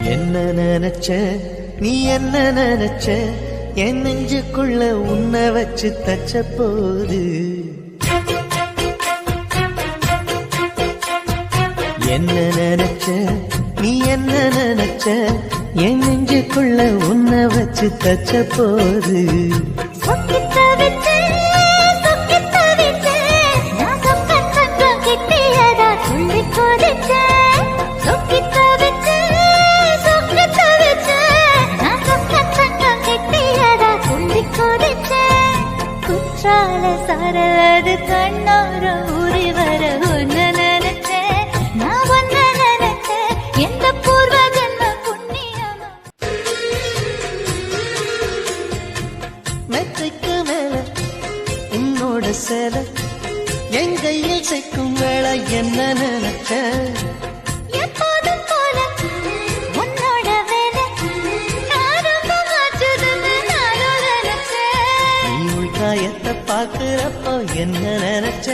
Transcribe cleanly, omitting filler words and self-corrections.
என்ன நினைச்ச நீ என்ன நினைச்ச என் நெஞ்சுக்குள்ள உன்னை வச்சு தச்ச போது என்ன நினைச்ச நீ என்ன நினைச்ச என் நெஞ்சுக்குள்ள உன்னை வச்சு தச்ச போது சரது கண்ணோர ஊறி வர ஒன்னு நினைச்சேன் நான் ஒன்னு நினைச்சேன் எந்த பூர்வ ஜென்ம புண்ணியமா மெத்தைக்கு மேல உன்னோட சேலை என் கையில் சேர்க்கும் வேளை என்ன நினைச்ச எப்போதும் போல உன்னோட வேலை நானும் மாற்றுதுன்னு நானும் நினைச்சேன் நீ உள்காயத்தை பார்க்கிறப்போ என்ன நினைச்ச